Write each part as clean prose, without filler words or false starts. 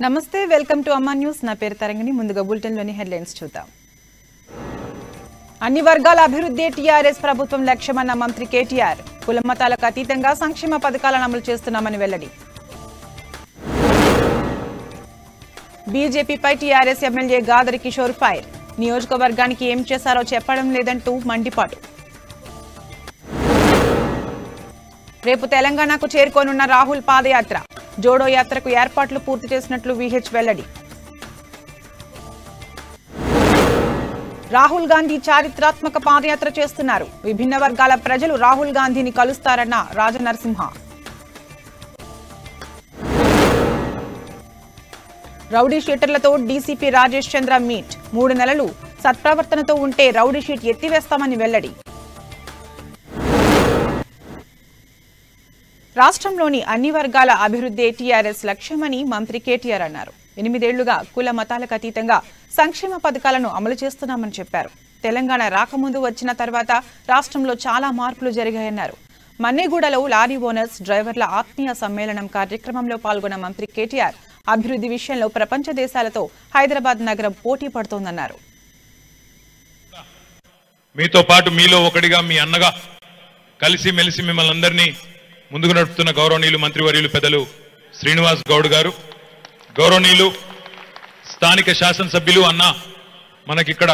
నమస్తే welcome to అమ్మా news నా పేరు తరంగిణి ముందుగా బులెటిన్ లోని హెడ్లైన్స్ చూద్దాం అన్ని వర్గాల అభివృద్ధి టీఆర్ఎస్ ప్రభుత్వం లక్ష్యమన్న మంత్రి కేటీఆర్ కుల మతాలకు అతీతంగా సంక్షేమ పథకాలను అమలు చేస్తున్నామని వెల్లడి బీజేపీపై TRS MLA Gadari Kishore fire నియోజకవర్గానికి ఏం చేశారో చెప్పడం లేదంటూ మండిపాటు రేపు తెలంగాణకు చేరుకోనున్న రాహుల్ పాదయాత్ర జోడో యాత్రకు ఏర్పాట్లు పూర్తి చేసినట్లు విహెచ్ వెల్లడి రాహుల్ గాంధీ చారిత్రాత్మక పాదయాత్ర చేస్తున్నారు విభిన్న వర్గాల ప్రజలు రాహుల్ గాంధీని కలుస్తారన్న రాజనరసింహ రౌడీ షీటర్లతో డీసీపీ రాజేష్ చంద్ర మీట్ 3 నెలలు సత్ప్రవర్తనతో ఉంటే రౌడీ షీట్ ఎత్తివేస్తామని వెల్లడి రాష్ట్రంలోని అన్ని వర్గాల అభివృద్ధి టీఆర్ఎస్ లక్ష్యమని మంత్రి కేటీఆర్ అన్నారు 8 ఏళ్లుగా కుల మతాలకు అతీతంగా సంక్షేమ పథకాలను అమలు చేస్తున్నామని చెప్పారు తెలంగాణ రాకముందు వచ్చిన తర్వాత రాష్ట్రంలో చాలా మార్పులు జరిగాయన్నారు మన్నెగూడలో లారీ ఓనర్స్ డ్రైవర్ల ఆత్మీయ సమ్మేళనం కార్యక్రమంలో పాల్గొన్న మంత్రి కేటీఆర్ అభివృద్ధి విషయంలో ప్రపంచ దేశాలతో హైదరాబాద్ నగరం పోటీ పడుతోందన్నారు మీతో పాటు మీలో ఒకటిగా మీ అన్నగా కలిసి మెలిసి మిమ్మల్ని అందరినీ ముందుకు నడుపుతున్న గౌరవనీయులు మంత్రివర్యులు పెద్దలు శ్రీనివాస్ గౌడ్ గారు గౌరవనీయులు స్థానిక శాసనసభ్యులు అన్న మనకిక్కడ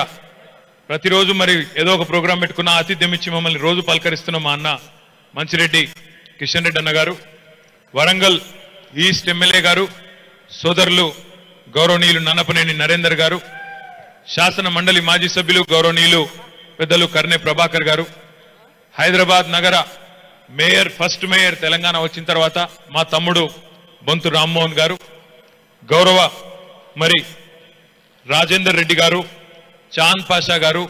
ప్రతిరోజు మరి ఏదో ఒక ప్రోగ్రాం పెట్టుకున్న ఆతిథ్యం ఇచ్చి మమ్మల్ని రోజు పలకరిస్తున్న మా అన్న మంచిరెడ్డి కిషన్ రెడ్డి అన్న గారు వరంగల్ ఈస్ట్ ఎమ్మెల్యే గారు సోదరులు గౌరవనీయులు నన్నపనేని నరేందర్ గారు శాసన మండలి మాజీ సభ్యులు గౌరవనీయులు పెద్దలు కర్నె ప్రభాకర్ గారు హైదరాబాద్ నగర మేయర్ ఫస్ట్ మేయర్ తెలంగాణ వచ్చిన తర్వాత మా తమ్ముడు బొంతు రామ్మోహన్ గారు గౌరవ మరి రాజేందర్ రెడ్డి గారు చాంద్ పాషా గారు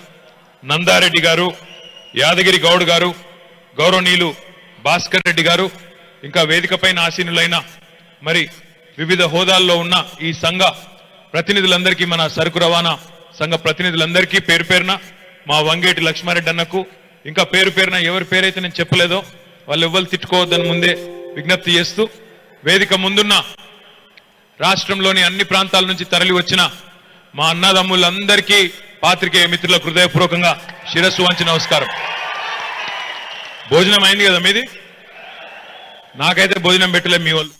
నందారెడ్డి గారు యాదగిరి గౌడ్ గారు గౌరవనీయులు భాస్కర్ రెడ్డి గారు ఇంకా వేదికపైన ఆసీనులైన మరి వివిధ హోదాల్లో ఉన్న ఈ సంఘ ప్రతినిధులందరికీ మన సరుకు రవాణా సంఘ ప్రతినిధులందరికీ పేరు పేరున మా వంగేటి లక్ష్మారెడ్డి అన్నకు ఇంకా పేరు పేరున ఎవరి పేరైతే నేను చెప్పలేదో వాళ్ళు ఎవ్వరు తిట్టుకోవద్దని ముందే విజ్ఞప్తి చేస్తూ వేదిక ముందున్న రాష్ట్రంలోని అన్ని ప్రాంతాల నుంచి తరలి వచ్చిన మా అన్నదమ్ములందరికీ పాత్రికేయ మిత్రులకు హృదయపూర్వకంగా శిరస్సు వంచి నమస్కారం భోజనం అయింది కదా మీది నాకైతే భోజనం పెట్టలే మీ వాళ్ళు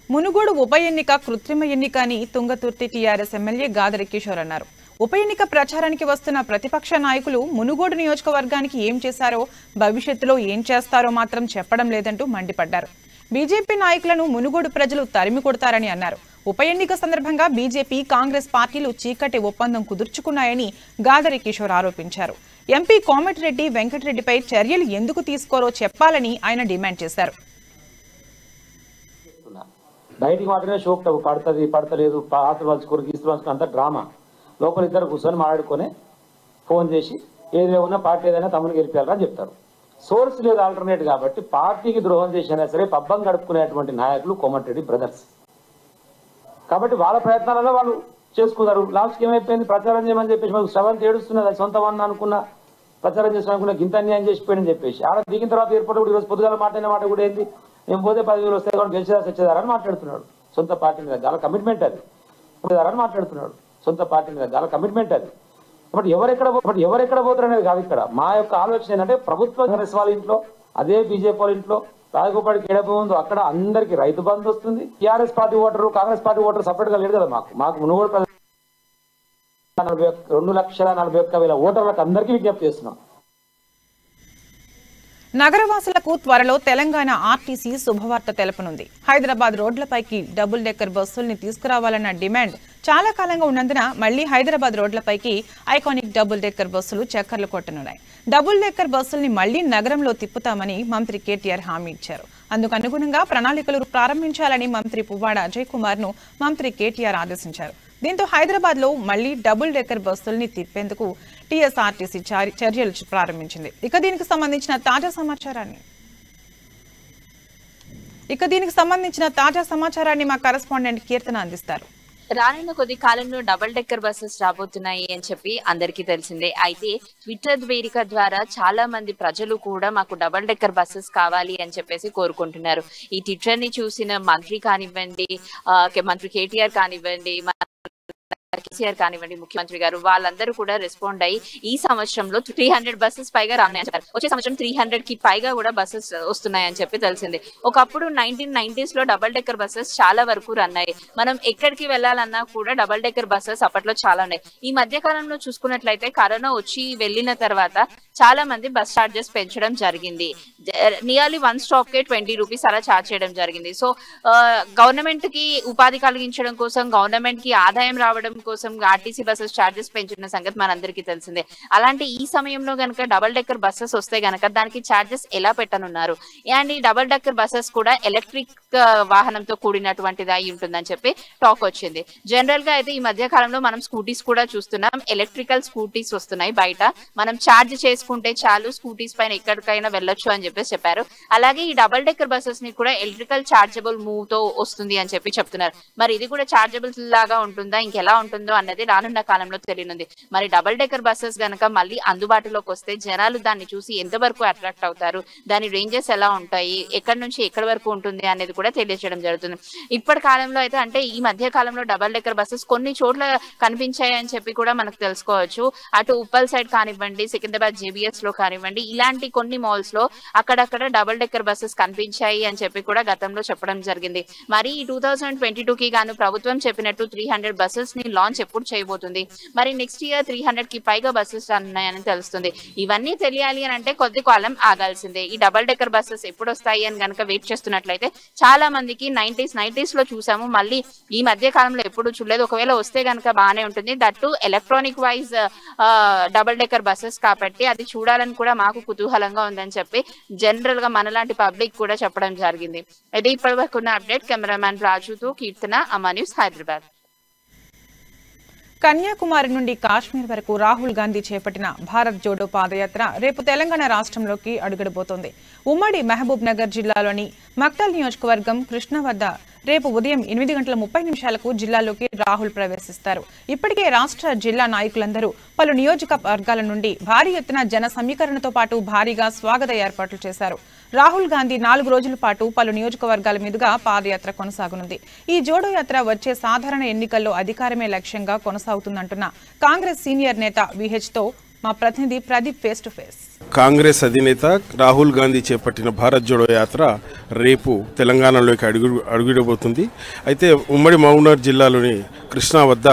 మునుగోడు ఉప ఎన్నిక కృత్రిమ ఎన్నిక అని తుంగతుర్తి టీఆర్ఎస్ ఎమ్మెల్యే గాదరి కిషోర్ అన్నారు ఉప ఎన్నిక ప్రచారానికి వస్తున్న ప్రతిపక్ష నాయకులు మునుగోడు నియోజకవర్గానికి ఏం చేశారో భవిష్యత్తులో ఏం చేస్తారో మాత్రం చెప్పడం లేదంటూ మండిపడ్డారు బీజేపీ నాయకులను మునుగోడు ప్రజలు తరిమి కొడతారని అన్నారు ఉప ఎన్నిక సందర్భంగా బీజేపీ కాంగ్రెస్ పార్టీలు చీకటి ఒప్పందం కుదుర్చుకున్నాయని గాదరి కిషోర్ ఆరోపించారు ఎంపీ కోమటిరెడ్డి వెంకటరెడ్డిపై చర్యలు ఎందుకు తీసుకోరో చెప్పాలని ఆయన డిమాండ్ చేశారు బయటికి మాత్రమే షోక్ పడతలేదు ఆస్తులు పంచుకోరు గీస్తులు పంచుకుని అంతా డ్రామా లోపల ఇద్దరు కూర్చొని మాట్లాడుకొని ఫోన్ చేసి ఏది ఉన్నా పార్టీ ఏదైనా తమను గెలిపారని చెప్తారు సోర్స్ లేదు ఆల్టర్నేట్ కాబట్టి పార్టీకి ద్రోహం చేసినా సరే పబ్బం గడుపుకునేటువంటి నాయకులు కోమటిరెడ్డి బ్రదర్స్ కాబట్టి వాళ్ళ ప్రయత్నాలలో వాళ్ళు చేసుకున్నారు లాస్ట్కి ఏమైపోయింది ప్రచారం చేయమని చెప్పేసి మాకు శ్రవంత్ ఏడుస్తున్నది అది సొంత వన్న అనుకున్న ప్రచారం చేసామనుకున్న గింత అన్యాయం చేసిపోయాడని చెప్పేసి ఆడ దిగిన తర్వాత ఏర్పాటు కూడా ఈరోజు పొద్దుగాల మాట్లాడిన మాట కూడా ఏంది మేము పోతే 10,000 వస్తాయి కాబట్టి గెలిచేదా సచ్చేదారని మాట్లాడుతున్నాడు సొంత పార్టీ మీద చాలా కమిట్మెంట్ అది అని మాట్లాడుతున్నాడు సొంత పార్టీ మీద చాలా కమిట్మెంట్ అది బట్ ఎవరెక్కడ పోతారు అనేది కాదు ఇక్కడ మా యొక్క ఆలోచన ఏంటంటే ప్రభుత్వ కాంగ్రెస్ వాళ్ళ ఇంట్లో అదే బీజేపీ వాళ్ళ ఇంట్లో రాజగోపాడికి ఏడపో ఉందో అక్కడ అందరికి రైతు బంధు వస్తుంది TRS party voter Congress party voter separate గా లేదు కదా మాకు మునుగోడు 2,41,000 ఓటర్లకు అందరికీ విజ్ఞప్తి చేస్తున్నాం నగరవాసులకు త్వరలో తెలంగాణ ఆర్టీసీ శుభవార్త తెలపనుంది హైదరాబాద్ రోడ్లపైకి డబుల్ డెక్కర్ బస్సుల్ని తీసుకురావాలన్న డిమాండ్ చాలా కాలంగా ఉన్నందున మళ్లీ హైదరాబాద్ రోడ్లపైకి ఐకానిక్ డబుల్ డెక్కర్ బస్సులు చక్కర్లు కొట్టనున్నాయి డబుల్ డెక్కర్ బస్సుల్ని మళ్లీ నగరంలో తిప్పుతామని మంత్రి కేటీఆర్ హామీ ఇచ్చారు అందుకు అనుగుణంగా ప్రణాళికలు ప్రారంభించాలని మంత్రి పువ్వాడ అజయ్ కుమార్ ను మంత్రి కేటీఆర్ ఆదేశించారు దీంతో హైదరాబాద్ లో మళ్లీ డబుల్ డెక్కర్ బస్సుల్ని తిప్పేందుకు టీఎస్ఆర్టీసీ చర్యలు ప్రారంభించింది ఇక దీనికి సంబంధించిన తాజా సమాచారాన్ని మా కరెస్పాండెంట్ కీర్తన అందిస్తారు రానున్న కొద్ది కాలంలో డబుల్ డెక్కర్ బస్సెస్ రాబోతున్నాయి అని చెప్పి అందరికీ తెలిసిందే. అయితే ట్విట్టర్ వేదిక ద్వారా చాలా మంది ప్రజలు కూడా మాకు డబుల్ డెక్కర్ బస్సెస్ కావాలి అని చెప్పేసి కోరుకుంటున్నారు. ఈ ట్విట్టర్ ని చూసిన మంత్రి కానివ్వండి, మంత్రి కేటీఆర్ కానివ్వండి, కేసీఆర్ కానివ్వండి, ముఖ్యమంత్రి గారు వాళ్ళందరూ కూడా రెస్పాండ్ అయ్యి ఈ సంవత్సరంలో 300 బస్సెస్ పైగా రాన్నాయని చెప్పారు. వచ్చే సంవత్సరం 300 కి పైగా కూడా బస్సెస్ వస్తున్నాయని చెప్పి తెలిసింది. ఒకప్పుడు 1990s లో డబుల్ డెక్కర్ బస్సెస్ చాలా వరకు రన్ అయ్యాయి. మనం ఎక్కడికి వెళ్ళాలన్నా కూడా డబుల్ డెక్కర్ బస్సెస్ అప్పట్లో చాలా ఉన్నాయి. ఈ మధ్య కాలంలో చూసుకున్నట్లయితే కరోనా వచ్చి వెళ్ళిన తర్వాత చాలా మంది బస్ చార్జెస్ పెంచడం జరిగింది. నియర్లీ 1 స్టాప్ కే 20 రూపీస్ అలా చార్జ్ చేయడం జరిగింది. సో గవర్నమెంట్ కి ఉపాధి కలిగించడం కోసం, గవర్నమెంట్ కి ఆదాయం రావడం కోసం ఆర్టీసీ బస్సెస్ చార్జెస్ పెంచిన సంగతి మనందరికీ తెలిసిందే. అలాంటి ఈ సమయంలో గనక డబుల్ డెక్కర్ బస్సెస్ వస్తే గనక దానికి చార్జెస్ ఎలా పెట్టనున్నారు? అండ్ ఈ డబుల్ డెక్కర్ బస్సెస్ కూడా ఎలక్ట్రిక్ వాహనంతో కూడినటువంటిది అయి ఉంటుందని చెప్పి టాక్ వచ్చింది. జనరల్ గా అయితే ఈ మధ్య కాలంలో మనం స్కూటీస్ కూడా చూస్తున్నాం. ఎలక్ట్రికల్ స్కూటీస్ వస్తున్నాయి బయట. మనం చార్జ్ చేసుకుంటే చాలు, స్కూటీస్ పైన ఎక్కడికైనా వెళ్ళొచ్చు అని చెప్పేసి చెప్పారు. అలాగే ఈ డబుల్ డెక్కర్ బస్సెస్ ని కూడా ఎలక్ట్రికల్ చార్జబుల్ మూవ్ తో వస్తుంది అని చెప్పి చెప్తున్నారు. మరి ఇది కూడా చార్జబుల్ లాగా ఉంటుందా, ఇంకెలా ఉంటుందో అన్నది రానున్న కాలంలో తెలియనుంది. మరి డబుల్ డెక్కర్ బస్సెస్ గనక మళ్ళీ అందుబాటులోకి వస్తే జనాలు దాన్ని చూసి ఎంతవరకు అట్రాక్ట్ అవుతారు, దాని రేంజెస్ ఎలా ఉంటాయి, ఎక్కడి నుంచి ఎక్కడి వరకు ఉంటుంది అనేది కూడా తెలియజేయడం జరుగుతుంది. ఇప్పటి కాలంలో అయితే, అంటే ఈ మధ్య కాలంలో డబుల్ డెక్కర్ బస్సెస్ కొన్ని చోట్ల కనిపించాయి అని చెప్పి కూడా మనకు తెలుసుకోవచ్చు. అటు ఉప్పల్ సైడ్ కానివ్వండి, సికింద్రాబాద్ JBS లో కానివ్వండి, ఇలాంటి కొన్ని మాల్స్ లో అక్కడక్కడ డబుల్ డెక్కర్ బస్సెస్ కనిపించాయి అని చెప్పి కూడా గతంలో చెప్పడం జరిగింది. మరి 2022కి గాను ప్రభుత్వం చెప్పినట్టు 300 బస్సెస్ ని లాంచ్ ఎప్పుడు చేయబోతుంది? మరి నెక్స్ట్ ఇయర్ 300 కి పైగా బస్సెస్ ఉన్నాయని తెలుస్తుంది. ఇవన్నీ తెలియాలి అని అంటే కొద్ది కాలం ఆగాల్సిందే. ఈ డబుల్ డెక్కర్ బస్సెస్ ఎప్పుడు వస్తాయి అని కనుక వెయిట్ చేస్తున్నట్లయితే చాలా మందికి 90s లో చూసాము, మళ్ళీ ఈ మధ్య కాలంలో ఎప్పుడు చూడలేదు. ఒకవేళ వస్తే కనుక బాగానే ఉంటుంది. That electronic wise double decker buses కాబట్టి అది చూడాలని కూడా మాకు కుతూహలంగా ఉందని చెప్పి జనరల్ గా మనలాంటి పబ్లిక్ కూడా చెప్పడం జరిగింది. ఇది ఇప్పటి వరకు ఉన్న అప్డేట్. కెమెరామ్యాన్ రాజుతో కీర్తన, అమా న్యూస్, హైదరాబాద్. కన్యాకుమారి నుండి కాశ్మీర్ వరకు రాహుల్ గాంధీ చేపట్టిన భారత్ జోడో పాదయాత్ర రేపు తెలంగాణ రాష్ట్రంలోకి అడుగుడబోతోంది. ఉమ్మడి మహబూబ్ నగర్ జిల్లాలోని మక్తల్ నియోజకవర్గం కృష్ణ వద్ద రేపు ఉదయం 8:30 జిల్లాలోకి రాహుల్ ప్రవేశిస్తారు. ఇప్పటికే రాష్ట్ర జిల్లా నాయకులందరూ పలు నియోజకవర్గాల నుండి భారీ ఎత్తున జన సమీకరణతో పాటు భారీగా స్వాగత ఏర్పాట్లు చేశారు. రాహుల్ గాంధీ 4 రోజుల పాటు పలు నియోజకవర్గాల మీదుగా పాదయాత్ర కొనసాగనుంది. ఈ జోడో యాత్ర వచ్చే సాధారణ ఎన్నికల్లో అధికారమే లక్ష్యంగా కొనసాగుతుందంటున్న కాంగ్రెస్ సీనియర్ నేత VH తో మా ప్రతినిధి Pradeep face to face. Congress అధినేత రాహుల్ గాంధీ చేపట్టిన భారత్ జోడో యాత్ర రేపు తెలంగాణలోకి అడుగుడబోతుంది. అయితే ఉమ్మడి మహబూబ్నగర్ జిల్లాలోని కృష్ణా వద్ద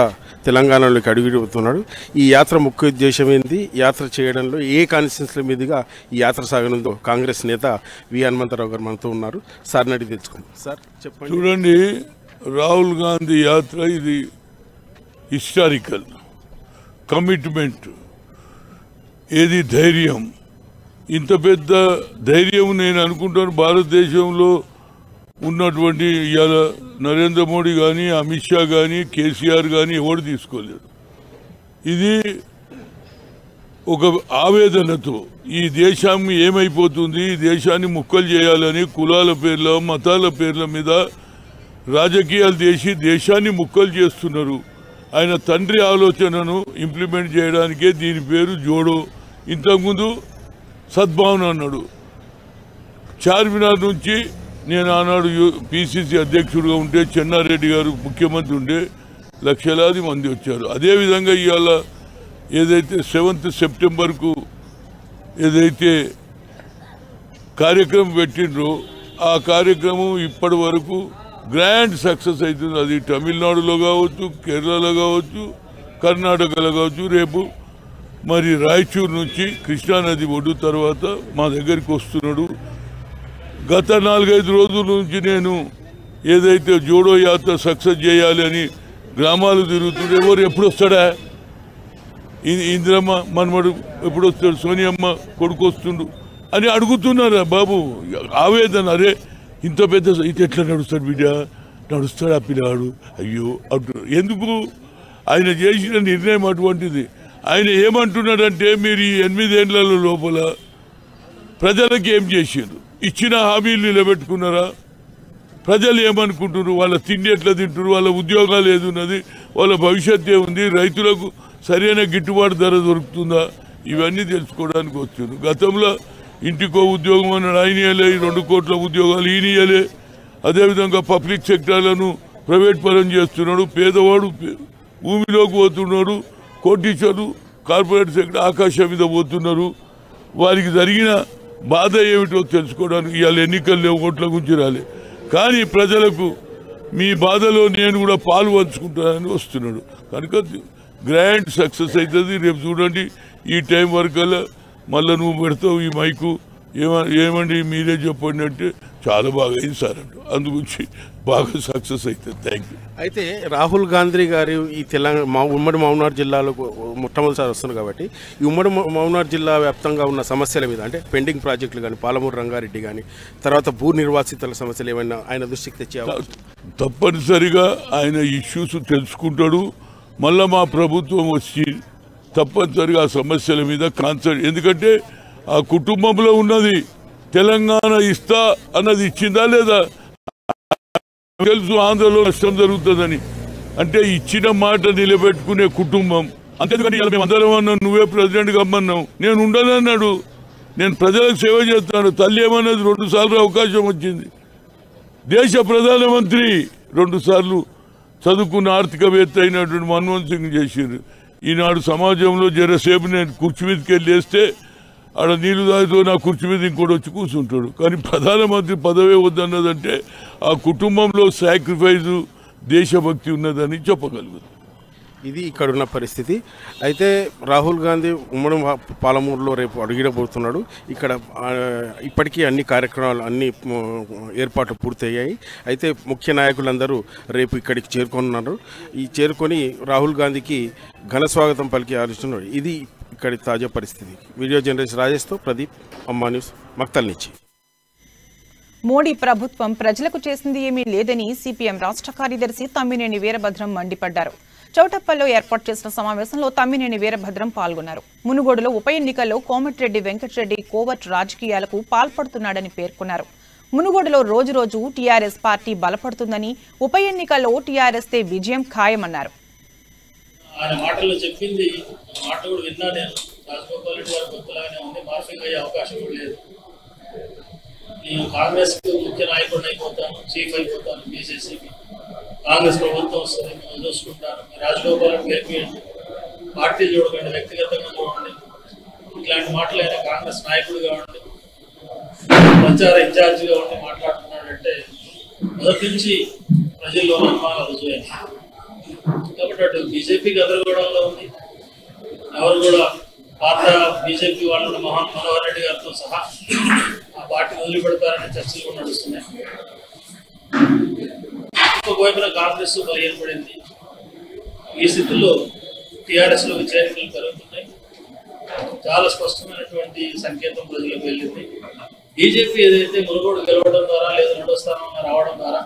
తెలంగాణలోకి అడుగుడబోతున్నాడు. ఈ యాత్ర ముఖ్య ఉద్దేశం ఏంది, యాత్ర చేయడంలో ఏ కాన్స్టిట్యున్సీల మీదుగా ఈ యాత్ర సాగనుందో కాంగ్రెస్ నేత వి హనుమంతరావు గారు మనతో ఉన్నారు. సార్ అడిగి తెలుసుకుందాం. సార్ చెప్పండి. చూడండి, రాహుల్ గాంధీ యాత్ర ఇది హిస్టారికల్ కమిట్మెంట్. ఏది ధైర్యం, ఇంత పెద్ద ధైర్యం నేను అనుకుంటాను భారతదేశంలో ఉన్నటువంటి ఇవాళ నరేంద్ర మోడీ కానీ, అమిత్ షా కానీ, కేసీఆర్ కానీ ఎవరు తీసుకోలేరు. ఇది ఒక ఆవేదనతో ఈ దేశం ఏమైపోతుంది, ఈ దేశాన్ని ముక్కలు చేయాలని కులాల పేర్ల, మతాల పేర్ల మీద రాజకీయాలు చేసి దేశాన్ని ముక్కలు చేస్తున్నారు. ఆయన తండ్రి ఆలోచనను ఇంప్లిమెంట్ చేయడానికే దీని పేరు జోడో. ఇంతకుముందు సద్భావన అన్నాడు. చార్మినార్ నుంచి నేను ఆనాడు PCC అధ్యక్షుడిగా ఉంటే, చెన్నారెడ్డి గారు ముఖ్యమంత్రి ఉండే, లక్షలాది మంది వచ్చారు. అదేవిధంగా ఇవాళ ఏదైతే 7th సెప్టెంబర్కు ఏదైతే కార్యక్రమం పెట్టిండ్రో ఆ కార్యక్రమం ఇప్పటి వరకు గ్రాండ్ సక్సెస్ అవుతుంది. అది తమిళనాడులో కావచ్చు, కేరళలో కావచ్చు, కర్ణాటకలో కావచ్చు. రేపు మరి రాయచూరు నుంచి కృష్ణానది ఒడ్డు తర్వాత మా దగ్గరికి వస్తున్నాడు. గత 4-5 రోజుల నుంచి నేను ఏదైతే జోడో యాత్ర సక్సెస్ చేయాలి అని గ్రామాలు తిరుగుతుండే, ఎవరు ఎప్పుడు వస్తాడా, ఇందిరమ్మ మనమడు ఎప్పుడు వస్తాడు, సోనియమ్మ కొడుకు వస్తుండు అని అడుగుతున్నారా బాబు. ఆవేదన, అరే ఇంత పెద్ద ఇది ఎట్లా నడుస్తాడు బిడ్డ, నడుస్తాడు ఆ పిల్లాడు, అయ్యో అంటున్నారు. ఎందుకు? ఆయన చేసిన నిర్ణయం అటువంటిది. ఆయన ఏమంటున్నాడంటే, మీరు ఈ 8 ఏళ్ల లోపల ప్రజలకు ఏం చేశారు, ఇచ్చిన హామీలు నిలబెట్టుకున్నారా, ప్రజలు ఏమనుకుంటున్నారు, వాళ్ళ తిండి ఎట్లా తింటున్నారు, వాళ్ళ ఉద్యోగాలు ఏది ఉన్నది, వాళ్ళ భవిష్యత్తు ఏముంది, రైతులకు సరైన గిట్టుబాటు ధర దొరుకుతుందా, ఇవన్నీ తెలుసుకోవడానికి వచ్చారు. గతంలో ఇంటికో ఉద్యోగం అన్నాడు, ఆయన ఇయ్యలే. 2 కోట్ల ఉద్యోగాలు ఈయన ఇయ్యలే. అదేవిధంగా పబ్లిక్ సెక్టార్లను ప్రైవేట్ పరం చేస్తున్నాడు. పేదవాడు భూమిలోకి పోతున్నాడు, కోటీశ్వరుడు కార్పొరేట్ సెక్టర్ ఆకాశం మీద పోతున్నారు. వారికి జరిగిన బాధ ఏమిటో తెలుసుకోవడానికి ఇవాళ ఎన్నికలు లేవు, ఓట్ల గురించి రాలే. కానీ ప్రజలకు మీ బాధలో నేను కూడా పాలు పంచుకుంటానని వస్తున్నాడు. కనుక గ్రాండ్ సక్సెస్ అవుతుంది. రేపు చూడండి ఈ టైం వరకల్లా మళ్ళీ నువ్వు పెడతావు ఈ మైకు, ఏమండి మీరే చెప్పండి అంటే చాలా బాగా అయింది సార్ అంటూ అందుగురించి బాగా సక్సెస్ అవుతుంది. Thank you. అయితే రాహుల్ గాంధీ గారు ఈ ఉమ్మడి మహబూబ్నగర్ జిల్లాలో మొట్టమొదటిసారి వస్తున్నారు కాబట్టి ఈ ఉమ్మడి మహబూబ్నగర్ జిల్లా వ్యాప్తంగా ఉన్న సమస్యల మీద అంటే పెండింగ్ ప్రాజెక్టులు కానీ, పాలమూరు రంగారెడ్డి కానీ, తర్వాత భూ నిర్వాసితుల సమస్యలు ఏమైనా ఆయన దృష్టికి తెచ్చే తప్పనిసరిగా ఆయన ఇష్యూస్ తెలుసుకుంటాడు. మళ్ళా మా ప్రభుత్వం వచ్చి తప్పనిసరిగా ఆ సమస్యల మీద కాన్సన్ట్రేట్, ఎందుకంటే ఆ కుటుంబంలో ఉన్నది తెలంగాణ ఇస్తా అన్నది ఇచ్చిందా లేదా తెలుసు. ఆంధ్రలో నష్టం జరుగుతుందని అంటే ఇచ్చిన మాట నిలబెట్టుకునే కుటుంబం. అంతేకాని మేము అందరం అన్నాం, నువ్వే ప్రెసిడెంట్గా అమ్మన్నావు, నేను ఉండనన్నాడు. నేను ప్రజలకు సేవ చేస్తాను. తల్లి ఏమన్నది 2 సార్లు అవకాశం వచ్చింది. దేశ ప్రధానమంత్రి 2 సార్లు చదువుకున్న ఆర్థికవేత్త అయినటువంటి మన్మోహన్ సింగ్ చేసిండ్రు. ఈనాడు సమాజంలో జరసేపు నేను కుర్చీ మీదకి వెళ్ళి వేస్తే ఆడ నీళ్లు తాగుతూ నా కుర్చీ మీద ఇంకోటి వచ్చి కూర్చుంటాడు. కానీ ప్రధానమంత్రి పదవే వద్దన్నదంటే ఆ కుటుంబంలో సాక్రిఫైజు దేశభక్తి ఉన్నదని చెప్పగలుగుతాం. ఇది ఇక్కడున్న పరిస్థితి. అయితే రాహుల్ గాంధీ ఉమ్మడి పాలమూరులో రేపు అడుగిడబోతున్నాడు. ఇక్కడ ఇప్పటికీ అన్ని కార్యక్రమాలు, అన్ని ఏర్పాట్లు పూర్తయ్యాయి. అయితే ముఖ్య నాయకులందరూ రేపు ఇక్కడికి చేరుకున్నారు. ఈ చేరుకొని రాహుల్ గాంధీకి ఘన స్వాగతం పలికి ఆలోచిస్తున్నారు. ఇది ఇక్కడి తాజా పరిస్థితి. వీడియో జర్నలిస్ట్ రాజేష్తో ప్రదీప్, అమ్మా న్యూస్, మక్తల్ నుంచి. మోడీ ప్రభుత్వం ప్రజలకు చేసింది ఏమీ లేదని సిపిఎం రాష్ట్ర కార్యదర్శి తమ్మినేని వీరభద్రం మండిపడ్డారు. చౌటప్పల్లో ఏర్పాటు చేసిన సమావేశంలో తమ్మినేని వీరభద్రం పాల్గొన్నారు. మునుగోడులో ఉప ఎన్నికల్లో కోమటిరెడ్డి వెంకటరెడ్డి కోవర్ట్ రాజకీయాలకు పాల్పడుతున్నాడని పేర్కొన్నారు. మునుగోడులో రోజురోజు టీఆర్ఎస్ పార్టీ బలపడుతుందని, ఉప ఎన్నికల్లో టీఆర్ఎస్దే విజయం ఖాయమన్నారు. ఆయన మాటల్లో చెప్పింది మాట కూడా విన్నా నేను. రాజగోపాల్ రెడ్డి గారు కొత్తలాగానే ఉంది, మార్ఫింగ్ అయ్యే అవకాశం కూడా లేదు. నేను కాంగ్రెస్ ముఖ్య నాయకుడిని అయిపోతాను, చీఫ్ అయిపోతాను బీజేసీకి, కాంగ్రెస్ ప్రభుత్వం వస్తుంది, మేము చూసుకుంటాను, రాజగోపాల్ రెడ్డి గెలిపియండి, పార్టీలు చూడకండి, వ్యక్తిగతంగా చూడండి, ఇట్లాంటి మాటలు అయినా కాంగ్రెస్ నాయకుడిగా ఉండి ప్రచార ఇన్ఛార్జిగా ఉండి మాట్లాడుతున్నాడంటే మొదటి నుంచి ప్రజల్లో అనుమానాలు రుజువైంది. కాబట్టి అటు బీజేపీ గందరగోళంలో ఉంది. ఎవరు కూడా పాత బీజేపీ వాళ్ళు మనోహర్ రెడ్డి గారితో సహా ఆ పార్టీ వదిలిపెడతారనే చర్చలు కూడా నడుస్తున్నాయి. ఇంకోవైపున కాంగ్రెస్ బలహీనపడింది. ఈ స్థితిలో టీఆర్ఎస్ లో చేరికలు పెరుగుతున్నాయి. చాలా స్పష్టమైనటువంటి సంకేతం ప్రజలకు వెళ్ళింది. బీజేపీ ఏదైతే మునుగోడు గెలవడం ద్వారా లేదా 2వ స్థానంలో రావడం ద్వారా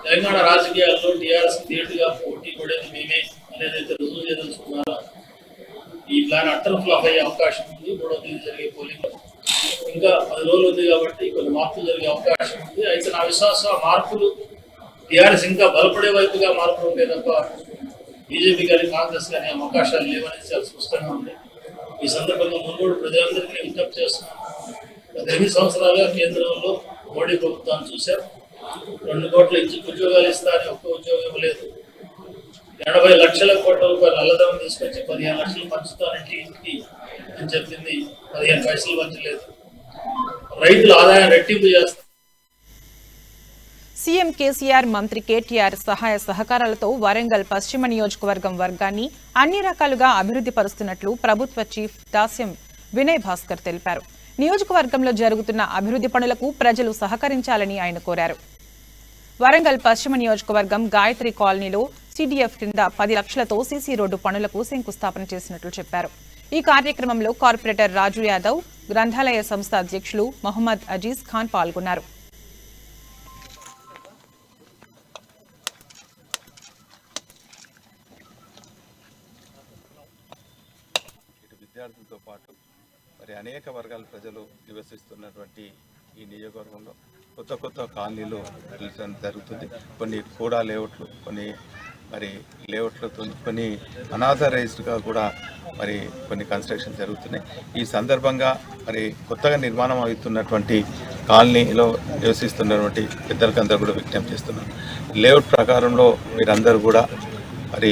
తెలంగాణ రాజకీయాల్లో టీఆర్ఎస్ ధీటుగా పోటీ పడేది మేమే అనేదైతే రుజువు చేయదలుచుకున్నారో ఈ ప్లాన్ అట్టల్ ఫ్లాప్ అయ్యే అవకాశం ఉంది. 3వ తేదీ జరిగే పోలింగ్ ఇంకా 10 రోజులు ఉంది కాబట్టి కొన్ని మార్పులు జరిగే అవకాశం ఉంది. అయితే నా విశ్వాసం ఆ మార్పులు టీఆర్ఎస్ ఇంకా బలపడే వైపుగా మార్పులు ఉంటే తప్ప బీజేపీ కానీ కాంగ్రెస్ కానీ అవకాశాలు లేవనేది చాలా స్పష్టంగా ఉంది. ఈ సందర్భంగా మునుగోడు ప్రజలందరికీ విజ్ఞప్తి చేస్తున్నాను. 8 సంవత్సరాలుగా కేంద్రంలో మోడీ ప్రభుత్వాన్ని చూశారు. 2 కోట్ల ఉద్యోగాలు ఇస్తారని ఒక్క ఉద్యోగం ఇవ్వలేదు. 80 లక్షల కోట్ల రూపాయలు అల్లదనం తీసుకొచ్చి 15 లక్షలు పంచుతానంటే ఇంటికి అని చెప్పింది 15 పైసలు పంచలేదు. రైతుల ఆదాయం రెట్టింపు చేస్తారు. సీఎం కేసీఆర్, మంత్రి కేటీఆర్ సహాయ సహకారాలతో వరంగల్ పశ్చిమ నియోజకవర్గం వర్గాన్ని అన్ని రకాలుగా అభివృద్ధి పరుస్తున్నట్లు ప్రభుత్వ చీఫ్ దాస్యం వినయ్ భాస్కర్ తెలిపారు. నియోజకవర్గంలో జరుగుతున్న అభివృద్ధి పనులకు ప్రజలు సహకరించాలని ఆయన కోరారు. వరంగల్ పశ్చిమ నియోజకవర్గం గాయత్రి కాలనీలో సిడిఎఫ్ కింద 10 లక్షలతో సీసీ రోడ్డు పనులకు శంకుస్థాపన చేసినట్లు చెప్పారు. ఈ కార్యక్రమంలో కార్పొరేటర్ రాజు యాదవ్, గ్రంథాలయ సంస్థ అధ్యక్షులు మొహమ్మద్ అజీజ్ ఖాన్ పాల్గొన్నారు. విద్యార్థులతో పాటు మరి అనేక వర్గాల ప్రజలు నివసిస్తున్నటువంటి ఈ నియోజకవర్గంలో కొత్త కొత్త కాలనీలు వెళ్ళడం జరుగుతుంది. కొన్ని కూడా లేఅవుట్లు, కొన్ని మరి లేఅవుట్లతో కొన్ని అనాథరైజ్డ్గా కూడా మరి కొన్ని కన్స్ట్రక్షన్ జరుగుతున్నాయి. ఈ సందర్భంగా మరి కొత్తగా నిర్మాణం అవుతున్నటువంటి కాలనీలో నివసిస్తున్నటువంటి పెద్దలకందరూ కూడా విజ్ఞప్తి చేస్తున్నాం. లేఅవుట్ ప్రకారంలో మీరందరూ కూడా మరి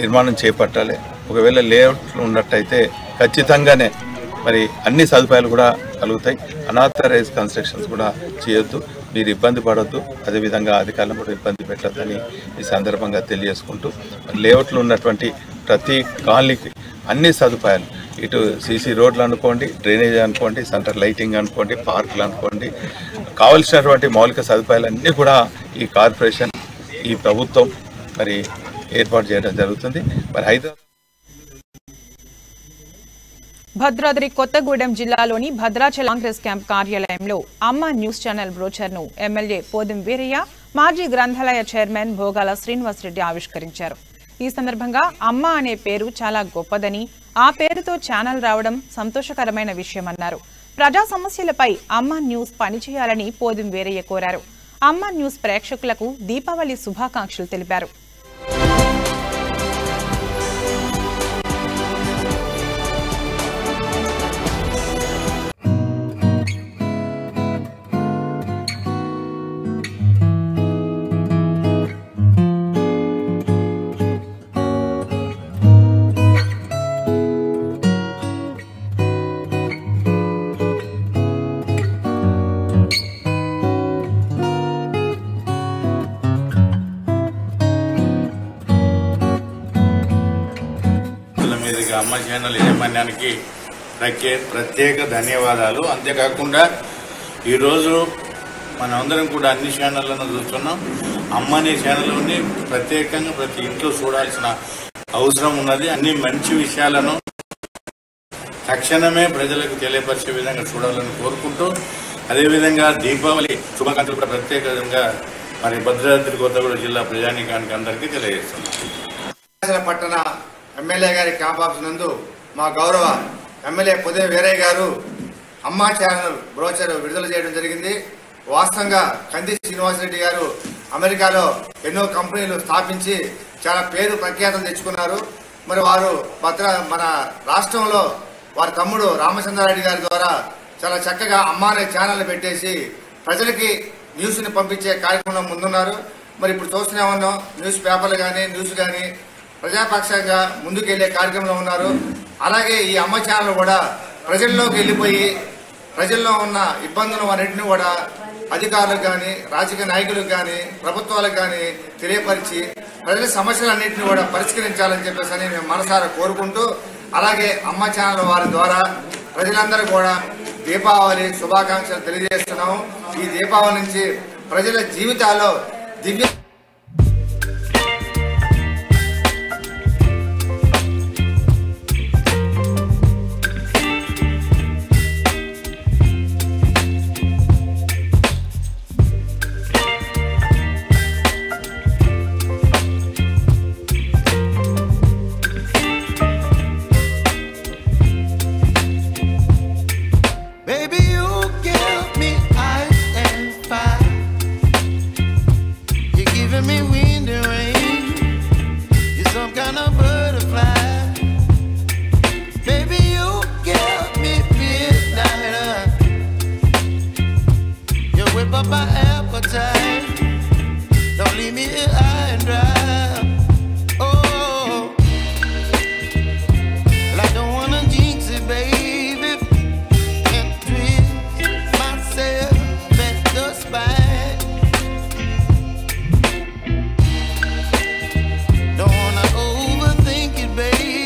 నిర్మాణం చేపట్టాలి. ఒకవేళ లేఅవుట్లు ఉన్నట్టయితే ఖచ్చితంగానే మరి అన్ని సదుపాయాలు కూడా కలుగుతాయి. అనాథరైజ్ కన్స్ట్రక్షన్స్ కూడా చేయొద్దు, మీరు ఇబ్బంది పడొద్దు, అదేవిధంగా అధికారులను కూడా ఇబ్బంది పెట్టొద్దని ఈ సందర్భంగా తెలియజేసుకుంటూ లేఅవుట్లు ఉన్నటువంటి ప్రతి కాలనీకి అన్ని సదుపాయాలు, ఇటు సీసీ రోడ్లు అనుకోండి, డ్రైనేజ్ అనుకోండి, సెంటర్ లైటింగ్ అనుకోండి, పార్కులు అనుకోండి, కావలసినటువంటి మౌలిక సదుపాయాలన్నీ కూడా ఈ కార్పొరేషన్, ఈ ప్రభుత్వం మరి ఏర్పాటు చేయడం జరుగుతుంది. మరి హైదరాబాద్ భద్రాద్రి కొత్తగూడెం జిల్లాలోని భద్రాచలం కాంగ్రెస్ క్యాంప్ కార్యాలయంలో అమ్మ న్యూస్ ఛానల్ బ్రోచర్ను ఎమ్మెల్యే పోదెం వీరయ్య, మాజీ గ్రంథాలయ చైర్మన్ భోగాల శ్రీనివాసరెడ్డి ఆవిష్కరించారు. ఈ సందర్భంగా అమ్మ అనే పేరు చాలా గొప్పదని, ఆ పేరుతో ఛానల్ రావడం సంతోషకరమైన విషయమన్నారు. ప్రజా సమస్యలపై అమ్మ న్యూస్ పనిచేయాలని పోదెం వీరయ్య కోరారు. అమ్మ న్యూస్ ప్రేక్షకులకు దీపావళి శుభాకాంక్షలు తెలిపారు. అమ్మ ఛానల్ యాజమాన్యానికి ప్రత్యేక ధన్యవాదాలు. అంతేకాకుండా ఈరోజు మనమందరం కూడా అన్ని ఛానళ్లను చూస్తున్నాం. అమ్మ అనే ఛానల్ని ప్రత్యేకంగా ప్రతి ఇంట్లో చూడాల్సిన అవసరం ఉన్నది. అన్ని మంచి విషయాలను తక్షణమే ప్రజలకు తెలియపరిచే విధంగా చూడాలని కోరుకుంటూ, అదేవిధంగా దీపావళి శుభాకాంక్షలు కూడా ప్రత్యేకంగా మరి భద్రాద్రి కొత్తగూడెం జిల్లా ప్రజానీకానికి అందరికీ తెలియజేస్తున్నాం. పట్టణ ఎమ్మెల్యే గారి క్యాంప్ ఆఫీస్ నందు మా గౌరవ ఎమ్మెల్యే పోదెం వీరయ్య గారు అమ్మా ఛానల్ బ్రోచర్ విడుదల చేయడం జరిగింది. వాస్తవంగా కంది శ్రీనివాసరెడ్డి గారు అమెరికాలో ఎన్నో కంపెనీలు స్థాపించి చాలా పేరు ప్రఖ్యాతలు తెచ్చుకున్నారు. మరి వారు మన రాష్ట్రంలో వారి తమ్ముడు రామచంద్రారెడ్డి గారి ద్వారా చాలా చక్కగా అమ్మ అనే ఛానల్ పెట్టేసి ప్రజలకి న్యూస్ని పంపించే కార్యక్రమం ముందున్నారు. మరి ఇప్పుడు చూస్తూనే ఉన్నాం, న్యూస్ పేపర్లు కానీ న్యూస్ కానీ ప్రజాపక్షంగా ముందుకెళ్లే కార్యక్రమంలో ఉన్నారు. అలాగే ఈ అమ్మ ఛానల్ కూడా ప్రజల్లోకి వెళ్ళిపోయి ప్రజల్లో ఉన్న ఇబ్బందులు అన్నింటినీ కూడా అధికారులకు కానీ, రాజకీయ నాయకులకు కానీ, ప్రభుత్వాలకు కానీ తెలియపరిచి ప్రజల సమస్యలన్నింటినీ కూడా పరిష్కరించాలని చెప్పేసి మేము మనసారా కోరుకుంటూ, అలాగే అమ్మ ఛానల్ వారి ద్వారా ప్రజలందరూ కూడా దీపావళి శుభాకాంక్షలు తెలియజేస్తున్నాము. ఈ దీపావళి నుంచి ప్రజల జీవితాల్లో దివ్య Don't wanna overthink it, baby.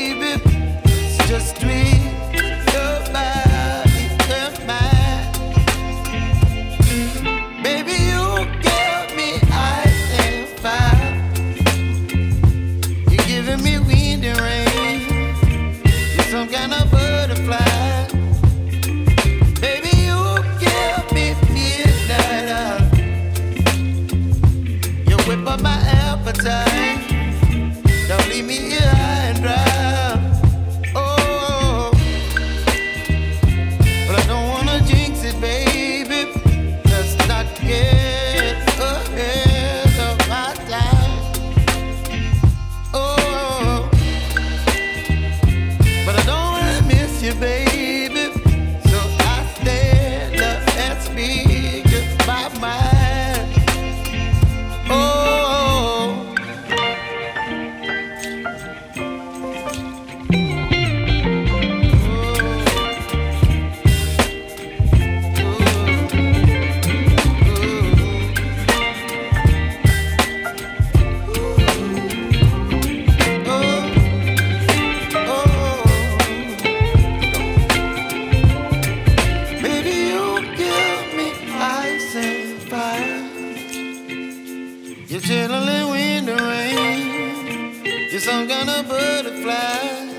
butterfly.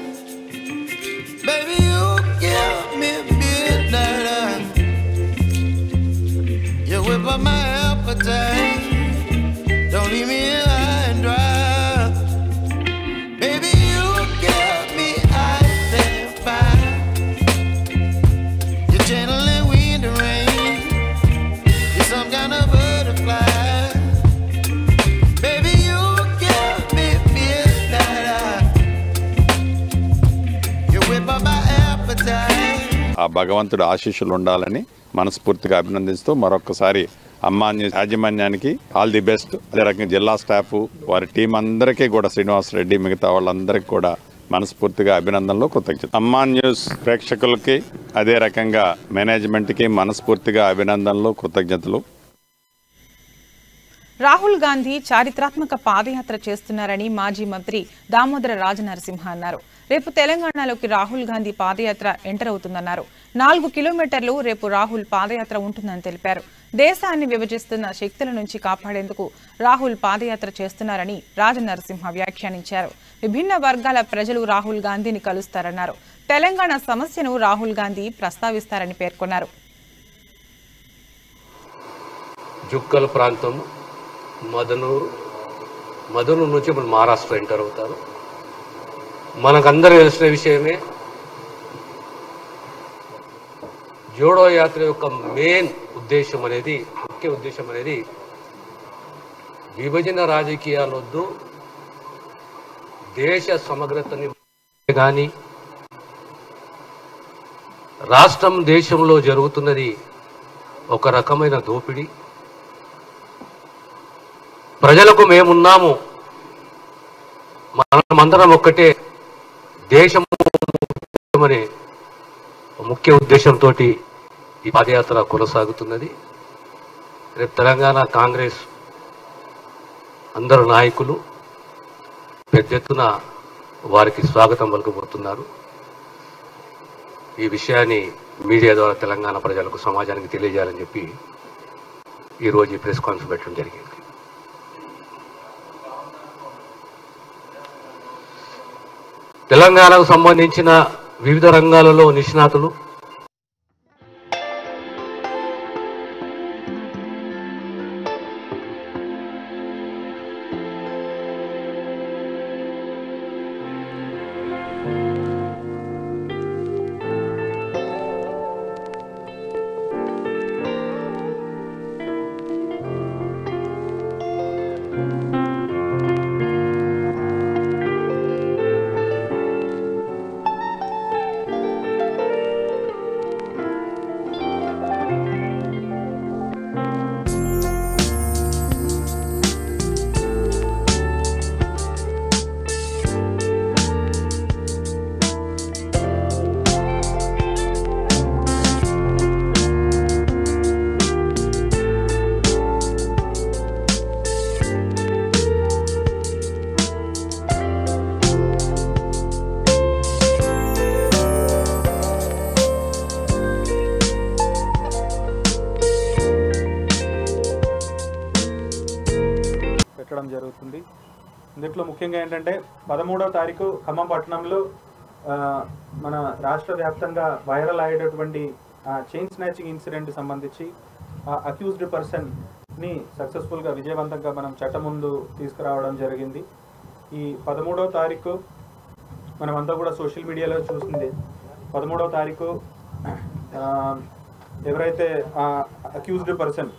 Baby, you give me midnight. You whip up my appetite. Don't leave me high and dry. Baby, you give me ice and fire. You're channeling wind and rain. You're some kind of butterfly. Baby, you give me midnight. You whip up my appetite. ఆ భగవంతుడు ఆశీస్సులు ఉండాలని మనస్ఫూర్తిగా అభినందిస్తూ మరొకసారి అమ్మా news యాజమాన్యానికి all the best. అదే రకంగా జిల్లా స్టాఫ్ వారి టీం అందరికీ కూడా శ్రీనివాస్ రెడ్డి మిగతా వాళ్ళందరికీ కూడా మనస్ఫూర్తిగా అభినందనలు కృతజ్ఞత. అమ్మా న్యూస్ ప్రేక్షకులకి అదే రకంగా మేనేజ్మెంట్కి మనస్ఫూర్తిగా అభినందనలు కృతజ్ఞతలు. రాహుల్ గాంధీ చారిత్రాత్మక పాదయాత్ర చేస్తున్నారని మాజీ మంత్రి దామోదర రాజనరసింహ అన్నారు. రేపు తెలంగాణలోకి రాహుల్ గాంధీ పాదయాత్ర ఎంటర్ అవుతుందన్నారు. 4 కిలోమీటర్లు రేపు రాహుల్ పాదయాత్ర ఉంటుందని తెలిపారు. దేశాన్ని విభజిస్తున్న శక్తుల నుంచి కాపాడేందుకు రాహుల్ పాదయాత్ర చేస్తున్నారని రాజనరసింహ వ్యాఖ్యానించారు. విభిన్న వర్గాల ప్రజలు రాహుల్ గాంధీని కలుస్తారన్నారు. తెలంగాణ సమస్యను రాహుల్ గాంధీ ప్రస్తావిస్తారని పేర్కొన్నారు. జుక్కల్ ప్రాంతం మదనూరు నుంచి మన మహారాష్ట్ర ఎంటర్ అవుతారు. మనకందరూ తెలిసిన విషయమే జోడో యాత్ర యొక్క ముఖ్య ఉద్దేశం అనేది విభజన రాజకీయాలొద్దు, దేశ సమగ్రతని కానీ రాష్ట్రం దేశంలో జరుగుతున్నది ఒక రకమైన దోపిడీ. ప్రజలకు మేమున్నాము, మనమందరం ఒక్కటే, దేశం అనే ముఖ్య ఉద్దేశంతో ఈ పాదయాత్ర కొనసాగుతున్నది. రేపు తెలంగాణ కాంగ్రెస్ అందరు నాయకులు పెద్ద ఎత్తున వారికి స్వాగతం పలుకబోతున్నారు. ఈ విషయాన్ని మీడియా ద్వారా తెలంగాణ ప్రజలకు, సమాజానికి తెలియజేయాలని చెప్పి ఈరోజు ఈ ప్రెస్ కాన్ఫరెన్స్ పెట్టడం జరిగింది. తెలంగాణకు సంబంధించిన వివిధ రంగాలలో నిష్ణాతులు, పెట్టడం జరుగుతుంది. ఇందులో ముఖ్యంగా ఏంటంటే 13వ తారీఖు ఖమ్మం పట్టణంలో మన రాష్ట్ర వ్యాప్తంగా వైరల్ అయ్యేటటువంటి చైన్ స్నాచింగ్ ఇన్సిడెంట్ సంబంధించి అక్యూజ్డ్ పర్సన్ని సక్సెస్ఫుల్గా విజయవంతంగా మనం చట్టం ముందు తీసుకురావడం జరిగింది. ఈ 13వ తారీఖు మనమంతా కూడా సోషల్ మీడియాలో చూసింది. 13వ తారీఖు ఎవరైతే అక్యూజ్డ్ పర్సన్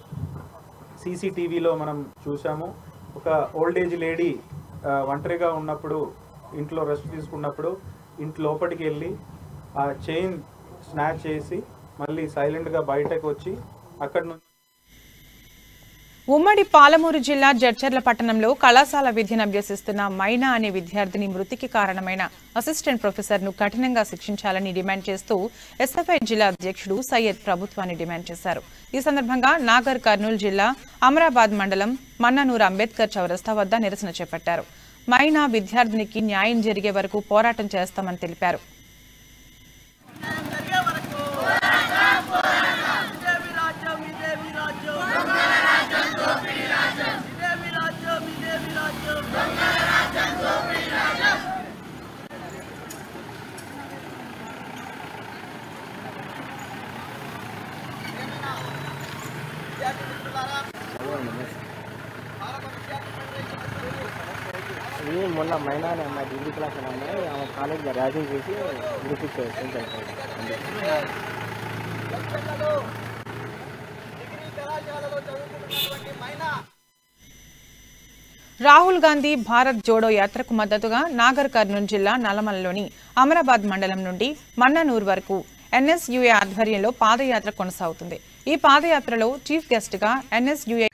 సీసీటీవీలో మనం చూసాము, ఒక ఓల్డ్ ఏజ్ లేడీ ఒంటరిగా ఉన్నప్పుడు, ఇంట్లో రెస్ట్ తీసుకున్నప్పుడు ఇంటి లోపలికి వెళ్ళి ఆ చైన్ స్నాచ్ చేసి మళ్ళీ సైలెంట్గా బయటకు వచ్చి అక్కడి నుంచి. ఉమ్మడి పాలమూరు జిల్లా జడ్చర్ల పట్టణంలో కళాశాల విద్యను అభ్యసిస్తున్న మైనా అనే విద్యార్థిని మృతికి కారణమైన అసిస్టెంట్ ప్రొఫెసర్ను కఠినంగా శిక్షించాలని డిమాండ్ చేస్తూ ఎస్ఎఫ్ఐ జిల్లా అధ్యక్షుడు సయ్యద్ ప్రభుత్వాన్ని డిమాండ్ చేశారు. ఈ సందర్భంగా నాగర్ కర్నూలు జిల్లా అమరాబాద్ మండలం మన్ననూరు అంబేద్కర్ చౌరస్తా వద్ద నిరసన చేపట్టారు. మైనా విద్యార్థినికి న్యాయం జరిగే వరకు పోరాటం చేస్తామని తెలిపారు. మొన్న మైనా అనే అమ్మాయి డిగ్రీ క్లాస్ అని అమ్మాయి ఆమె కాలేజ్లో ర్యాగింగ్ చేసి గుర్తించేస్తుంది. రాహుల్ గాంధీ భారత్ జోడో యాత్రకు మద్దతుగా నాగర్ కర్నూలు జిల్లా నల్లమలలోని అమరాబాద్ మండలం నుండి మన్ననూర్ వరకు ఎన్ఎస్యుఏ ఆధ్వర్యంలో పాదయాత్ర కొనసాగుతుంది. ఈ పాదయాత్రలో చీఫ్ గెస్ట్ గా ఎన్ఎస్యుఏ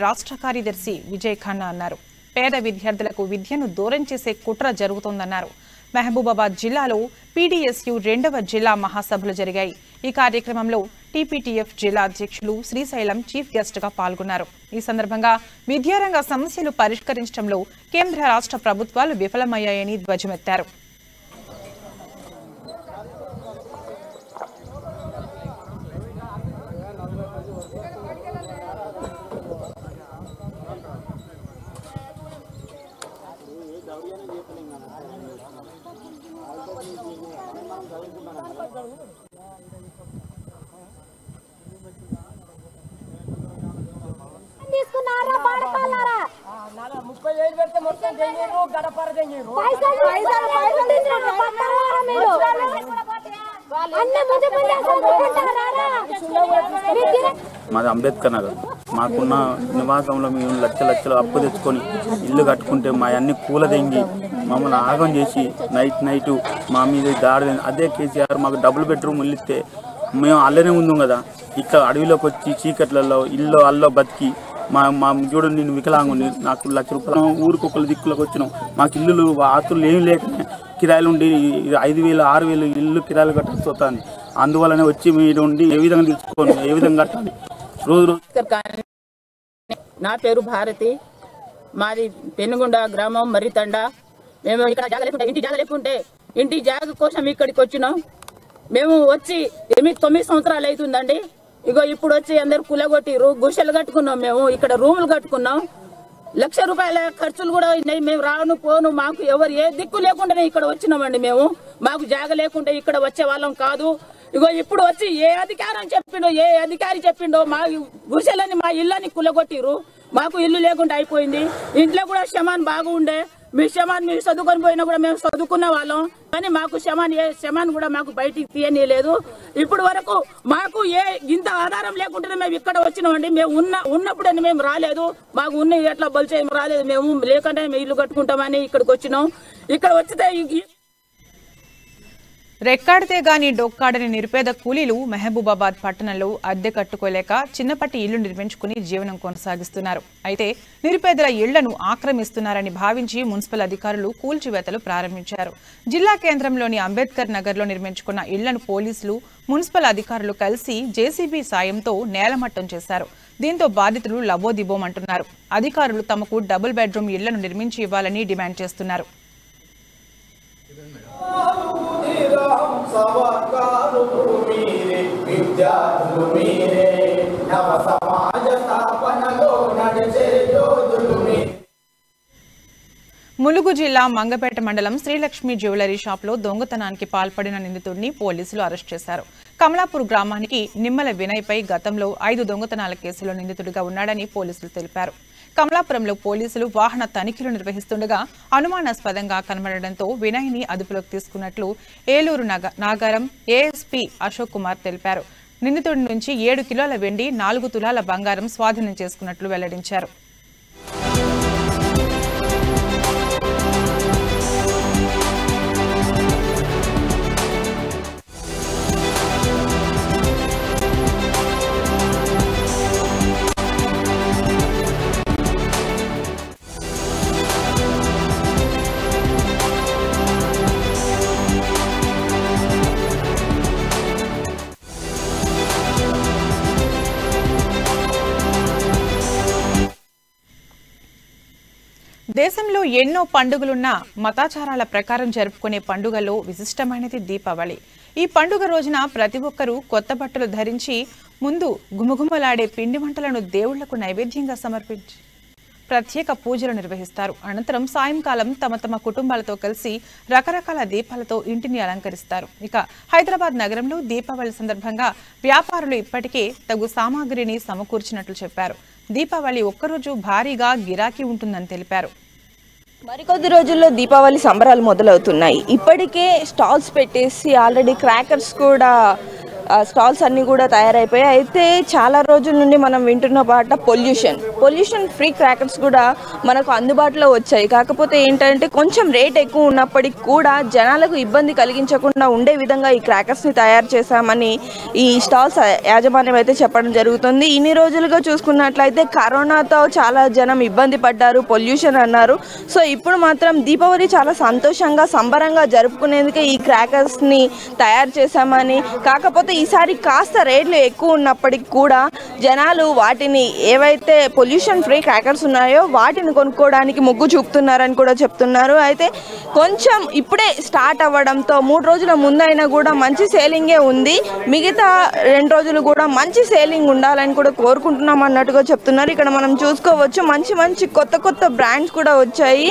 రాష్ట్ర కార్యదర్శి విజయ్ ఖన్నా అన్నారు. పేద విద్యార్థులకు విద్యను దూరం చేసే కుట్ర జరుగుతోందన్నారు. మహబూబాబాద్ జిల్లాలో పీడీఎస్యు 2వ జిల్లా మహాసభలు జరిగాయి. ఈ కార్యక్రమంలో టీపీటీఎఫ్ జిల్లా అధ్యక్షులు శ్రీశైలం చీఫ్ గెస్ట్ గా పాల్గొన్నారు. ఈ సందర్భంగా విద్యారంగ సమస్యలు పరిష్కరించడంలో కేంద్ర రాష్ట్ర ప్రభుత్వాలు విఫలమయ్యాయని ధ్వజమెత్తారు. మాది అంబేద్కర్ నగర్. మాకున్న నివాసంలో మేము లక్షలు అప్పు తెచ్చుకొని ఇల్లు కట్టుకుంటే మా అన్ని కూలదెంగి మమ్మల్ని ఆగం చేసి నైట్ మా మీద దాడి. అదే కేసీఆర్ మాకు డబుల్ బెడ్రూమ్ ఇల్లు ఇస్తే మేము అల్లనే ఉందాం కదా. ఇక్కడ అడవిలోకి వచ్చి చీకట్లలో ఇల్లు అల్లో బతికి మా చూడండి, నేను వికలాంగుని, నాకు ₹1,00,000 ఊరికి ఒకళ్ళు దిక్కులోకి వచ్చినాం. మాకు ఇల్లులు ఆస్తులు ఏమి లేకనే కిరాయిలు ఉండి 5,000 6,000 ఇల్లు కిరాయిలు కట్టాల్సి వస్తుంది. అందువల్లనే వచ్చి మీరు ఉండి ఏ విధంగా తీసుకోండి, ఏ విధంగా కట్టాలి రోజు. నా పేరు భారతి, మాది పెనుగొండ గ్రామం మర్రితండ. మేము ఇక్కడ జాగ లేకుంటే ఇంటి జాగ కోసం ఇక్కడికి వచ్చినాం. మేము వచ్చి 8-9 సంవత్సరాలు అవుతుందండి. ఇగో ఇప్పుడు వచ్చి అందరు కులగొట్టిరు, గుషలు కట్టుకున్నాం. మేము ఇక్కడ రూములు కట్టుకున్నాం. ₹1,00,000 ఖర్చులు కూడా ఉన్నాయి. మేము రాను పోను, మాకు ఎవరు ఏ దిక్కు లేకుండానే ఇక్కడ వచ్చినామండి. మేము మాకు జాగ లేకుంటే ఇక్కడ వచ్చే వాళ్ళం కాదు. ఇగో ఇప్పుడు వచ్చి ఏ అధికారి చెప్పిండో మా గుషలని మా ఇళ్ళని కులగొట్టిరు. మాకు ఇల్లు లేకుండా అయిపోయింది. ఇంట్లో కూడా శమాన్ బాగుండే. మీరు చదువుకొని పోయినా కూడా మేము చదువుకున్న వాళ్ళం, కానీ మాకు శమాన్ కూడా మాకు బయటికి తీయనీయలేదు. ఇప్పుడు వరకు మాకు ఇంత ఆధారం లేకుండానే మేము ఇక్కడ వచ్చినామండి. మేము ఉన్నప్పుడే మేము రాలేదు. మాకు ఉన్న ఎట్లా బలిచే రాలేదు. మేము లేకుంటే మేము ఇల్లు కట్టుకుంటామని ఇక్కడికి వచ్చినాం. ఇక్కడ వచ్చితే రెక్కాడితే గాని డొక్కాడని నిరుపేద కూలీలు మహబూబాబాద్ పట్టణంలో అద్దె కట్టుకోలేక చిన్నపట్టి ఇళ్లు నిర్మించుకుని జీవనం కొనసాగిస్తున్నారు. అయితే నిరుపేదల ఇళ్లను ఆక్రమిస్తున్నారని భావించి మున్సిపల్ అధికారులు కూల్చివేతలు ప్రారంభించారు. జిల్లా కేంద్రంలోని అంబేద్కర్ నగర్లో నిర్మించుకున్న ఇళ్లను పోలీసులు, మున్సిపల్ అధికారులు కలిసి జేసీబీ సాయంతో నేలమట్టం చేశారు. దీంతో బాధితులు లబోదిబోమంటున్నారు. అధికారులు తమకు డబుల్ బెడ్రూమ్ ఇళ్లను నిర్మించి ఇవ్వాలని డిమాండ్ చేస్తున్నారు. ములుగు జిల్లా మంగపేట మండలం శ్రీలక్ష్మి జ్యువెలరీ షాప్లో దొంగతనానికి పాల్పడిన నిందితుడిని పోలీసులు అరెస్ట్ చేశారు. కమలాపూర్ గ్రామానికి నిమ్మల వినయ్పై గతంలో 5 దొంగతనాల కేసులో నిందితుడిగా ఉన్నాడని పోలీసులు తెలిపారు. కమలాపురంలో పోలీసులు వాహన తనిఖీలు నిర్వహిస్తుండగా అనుమానాస్పదంగా కనబడడంతో వినయ్ని అదుపులోకి తీసుకున్నట్లు ఏలూరు నాగారం ఏఎస్పీ అశోక్ కుమార్ తెలిపారు. నిందితుడి నుంచి 7 కిలోల వెండి, 4 తులాల బంగారం స్వాధీనం చేసుకున్నట్లు వెల్లడించారు. దేశంలో ఎన్నో పండుగలున్నా మతాచారాల ప్రకారం జరుపుకునే పండుగలో విశిష్టమైనది దీపావళి. ఈ పండుగ రోజున ప్రతి ఒక్కరూ కొత్త బట్టలు ధరించి ముందు గుమగుమలాడే పిండి వంటలను దేవుళ్లకు నైవేద్యంగా సమర్పించి ప్రత్యేక పూజలు నిర్వహిస్తారు. అనంతరం సాయంకాలం తమ తమ కుటుంబాలతో కలిసి రకరకాల దీపాలతో ఇంటిని అలంకరిస్తారు. ఇక హైదరాబాద్ నగరంలో దీపావళి సందర్భంగా వ్యాపారులు ఇప్పటికే తగు సామాగ్రిని సమకూర్చినట్లు చెప్పారు. దీపావళి ఒక్కరోజు భారీగా గిరాకీ ఉంటుందని తెలిపారు. మరికొద్ది రోజుల్లో దీపావళి సంబరాలు మొదలవుతున్నాయి. ఇప్పటికే స్టాల్స్ పెట్టేసి ఆల్రెడీ క్రాకర్స్ కూడా స్టాల్స్ అన్నీ కూడా తయారైపోయాయి. అయితే చాలా రోజుల నుండి మనం వింటున్న పాట పొల్యూషన్ ఫ్రీ క్రాకర్స్ కూడా మనకు అందుబాటులో వచ్చాయి. కాకపోతే ఏంటంటే కొంచెం రేట్ ఎక్కువ ఉన్నప్పటికీ కూడా జనాలకు ఇబ్బంది కలిగించకుండా ఉండే విధంగా ఈ క్రాకర్స్ని తయారు చేశామని ఈ స్టాల్స్ యాజమాన్యం అయితే చెప్పడం జరుగుతుంది. ఇన్ని రోజులుగా చూసుకున్నట్లయితే కరోనాతో చాలా జనం ఇబ్బంది పడ్డారు, పొల్యూషన్ అన్నారు. సో ఇప్పుడు మాత్రం దీపావళి చాలా సంతోషంగా సంబరంగా జరుపుకునేందుకే ఈ క్రాకర్స్ని తయారు చేశామని, కాకపోతే ఈసారి కాస్త రేట్లు ఎక్కువ ఉన్నప్పటికీ కూడా జనాలు వాటిని ఏవైతే పొల్యూషన్ ఫ్రీ క్రాకర్స్ ఉన్నాయో వాటిని కొనుక్కోవడానికి మొగ్గు చూపుతున్నారని కూడా చెప్తున్నారు. అయితే కొంచెం ఇప్పుడే స్టార్ట్ అవ్వడంతో 3 రోజుల ముందైనా కూడా మంచి సేలింగే ఉంది. మిగతా 2 రోజులు కూడా మంచి సేలింగ్ ఉండాలని కూడా కోరుకుంటున్నాం అన్నట్టుగా చెప్తున్నారు. ఇక్కడ మనం చూసుకోవచ్చు మంచి కొత్త బ్రాండ్స్ కూడా వచ్చాయి.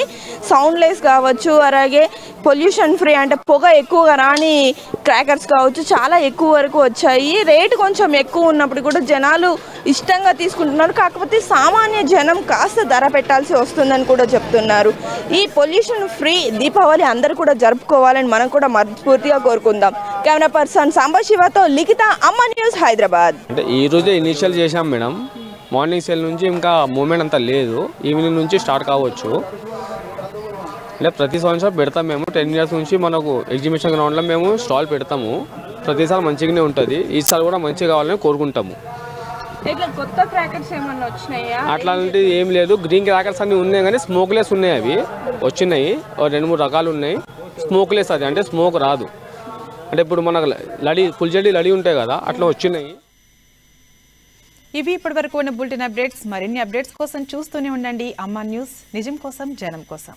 సౌండ్లెస్ కావచ్చు, అలాగే పొల్యూషన్ ఫ్రీ అంటే పొగ ఎక్కువగా రాని క్రాకర్స్ కావచ్చు, చాలా ఎక్కువ వరకు వచ్చాయి. రేటు కొంచెం ఎక్కువ ఉన్నప్పుడు కూడా జనాలు ఇష్టంగా తీసుకుంటున్నారు. కాకపోతే సామాన్య జనం కాస్త ధర పెట్టాల్సి వస్తుందని కూడా చెప్తున్నారు. ఈ పొల్యూషన్ ఫ్రీ దీపావళి అందరూ కూడా జరుపుకోవాలని మనం కూడా మనస్ఫూర్తిగా కోరుకుందాం. కెమెరా పర్సన్ సాంబశివతో లిఖిత, అమ్మ న్యూస్, హైదరాబాద్. అంటే ఈ రోజే ఇనిషియల్ చేశాం మేడం. మార్నింగ్ సేల్ నుంచి ఇంకా మూమెంట్ అంతా లేదు, ఈవినింగ్ నుంచి స్టార్ట్ కావచ్చు. అంటే ప్రతి సంవత్సరం పెడతాం మేము. 10 years నుంచి మనకు ఎగ్జిబిషన్ గ్రౌండ్లో మేము స్టాల్ పెడతాము. ప్రతిసారి మంచిగానే ఉంటుంది. ఈసారి కూడా మంచిగా కావాలని కోరుకుంటాము. కొత్త క్రాకర్స్ ఏమన్నా వచ్చినాయా? అట్లాంటిది ఏం లేదు. గ్రీన్ క్రాకర్స్ అన్నీ ఉన్నాయి కానీ స్మోక్లెస్ ఉన్నాయి. అవి వచ్చినాయి 2-3 రకాలు ఉన్నాయి. స్మోక్లెస్ అది అంటే స్మోక్ రాదు. అంటే ఇప్పుడు మనకు ఫుల్ జెడ్డీ లడి ఉంటాయి కదా, అట్లా వచ్చినాయి. ఇవి ఇప్పటివరకు ఉన్న బులెటిన్ అప్డేట్స్. మరిన్ని అప్డేట్స్ కోసం చూస్తూనే ఉండండి అమ్మా న్యూస్. నిజం కోసం, జనం కోసం.